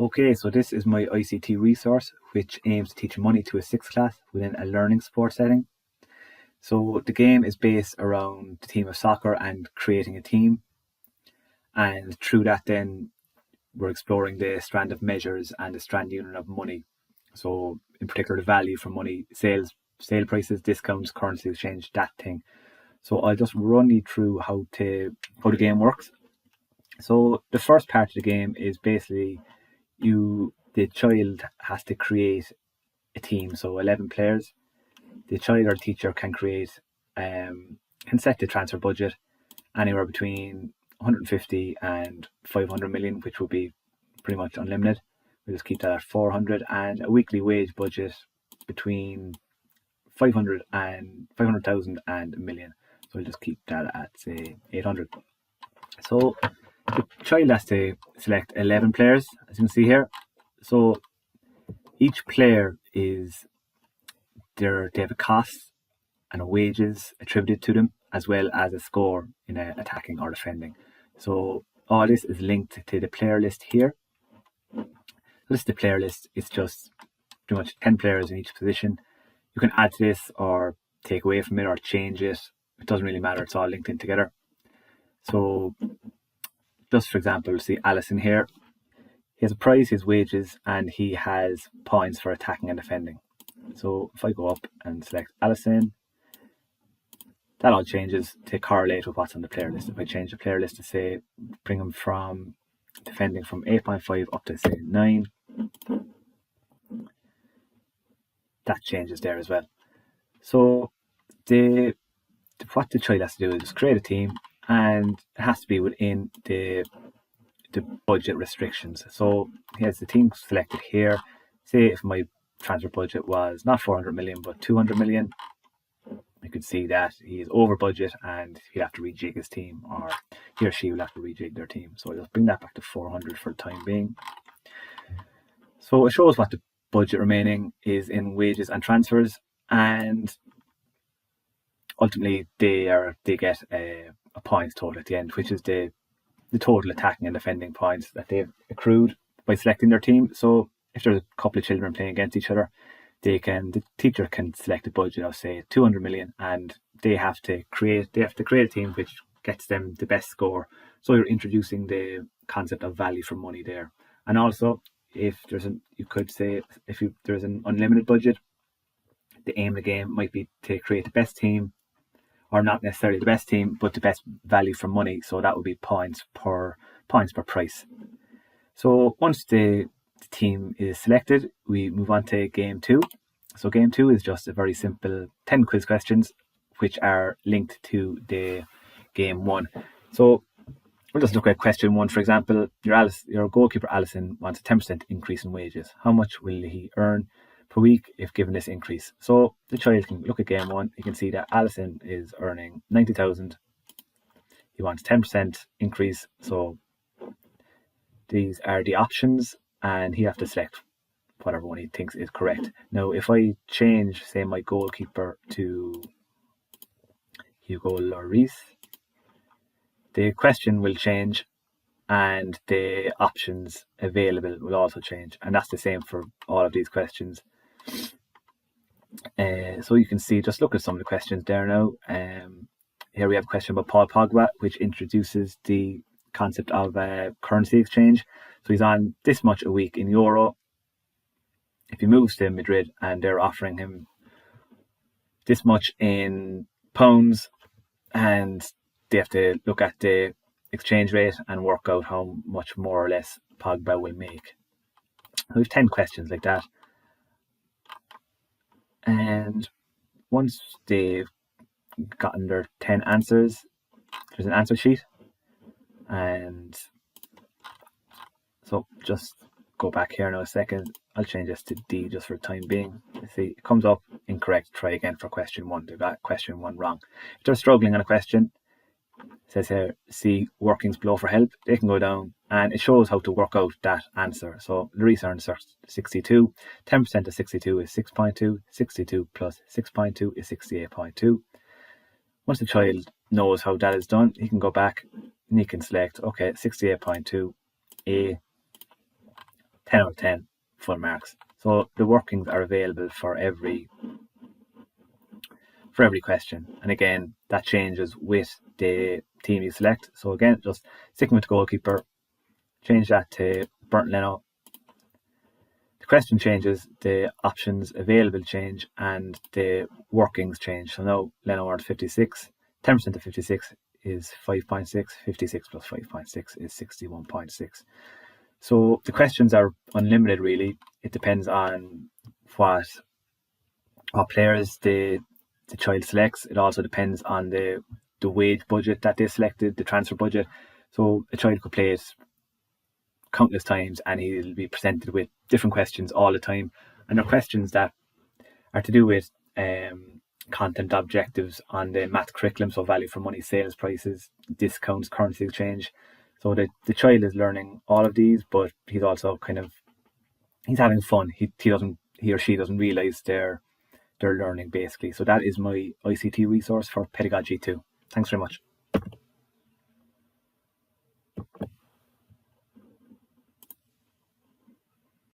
Okay, so this is my ICT resource, which aims to teach money to a sixth class within a learning sport setting. So the game is based around the theme of soccer and creating a team. And through that, then we're exploring the strand of measures and the strand unit of money. So in particular, the value for money, sale prices, discounts, currency exchange, that thing. So I'll just run you through how the game works. So the first part of the game is basically the child has to create a team, so 11 players. The child or teacher can set the transfer budget anywhere between 150 and 500 million, which will be pretty much unlimited. We'll just keep that at 400, and a weekly wage budget between 500,000 and a million. So we'll just keep that at, say, 800. So the child has to select 11 players, as you can see here. So each player they have a cost and a wages attributed to them, as well as a score in attacking or defending. So all this is linked to the player list here. This is the player list. It's just pretty much 10 players in each position. You can add to this or take away from it or change it. It doesn't really matter. It's all linked in together. So just for example, see Allison here. He has a price, his wages, and he has points for attacking and defending. So if I go up and select Allison, that all changes to correlate with what's on the player list. If I change the player list to say, bring him from defending from 8.5 up to say 9, that changes there as well. So what the child has to do is create a team, and it has to be within the budget restrictions. So he has the team selected here. Say if my transfer budget was not 400 million but 200 million, you could see that he is over budget and he'll have to rejig his team, or he or she will have to rejig their team. So I'll just bring that back to 400 for the time being. So it shows what the budget remaining is in wages and transfers, and ultimately they get a points total at the end, which is the total attacking and defending points that they've accrued by selecting their team. So if there's a couple of children playing against each other, the teacher can select a budget of say 200 million, and they have to create a team which gets them the best score. So you're introducing the concept of value for money there. And also, if there's an unlimited budget, the aim of the game might be to create the best team, or not necessarily the best team, but the best value for money. So that would be points per price. So once the team is selected, we move on to game 2. So game 2 is just a very simple 10 quiz questions which are linked to the game 1. So we'll just look at question 1, for example. Your goalkeeper Allison wants a 10% increase in wages. How much will he earn per week if given this increase? So the child can look at game 1. You can see that Allison is earning 90,000. He wants 10% increase. So these are the options, and he has to select whatever one he thinks is correct. Now, if I change, say, my goalkeeper to Hugo Lloris, the question will change and the options available will also change. And that's the same for all of these questions. So you can see, just look at some of the questions there now. Here we have a question about Paul Pogba, which introduces the concept of currency exchange. So he's on this much a week in euro. If he moves to Madrid and they're offering him this much in pounds, and they have to look at the exchange rate and work out how much more or less Pogba will make. We have 10 questions like that. And once they've gotten their 10 answers, there's an answer sheet. And so just go back here now a second. I'll change this to D just for the time being. See, it comes up incorrect. Try again for question 1. They got question 1 wrong. If they're struggling on a question, it says here, see workings below for help. They can go down and it shows how to work out that answer. So Louise earns 62. 10% of 62 is 6.2. 62 plus 6.2 is 68.2. Once the child knows how that is done, he can go back and he can select, okay, 68.2 A 10 out of 10 full marks. So the workings are available for every question, and again that changes with the team you select. So again, just sticking with the goalkeeper, change that to Burnt Leno. The question changes, the options available change, and the workings change. So now Leno earned 56. 10% of 56 is 5.6. 56 plus 5.6 is 61.6. So the questions are unlimited, really. It depends on what players the child selects. It also depends on the wage budget that they selected, the transfer budget. So a child could play it countless times and he'll be presented with different questions all the time. And they're questions that are to do with content objectives on the math curriculum, so value for money, sales prices, discounts, currency exchange. So the child is learning all of these, but he's also he's having fun. He or she doesn't realise they're learning, basically. So that is my ICT resource for Pedagogy 2. Thanks very much.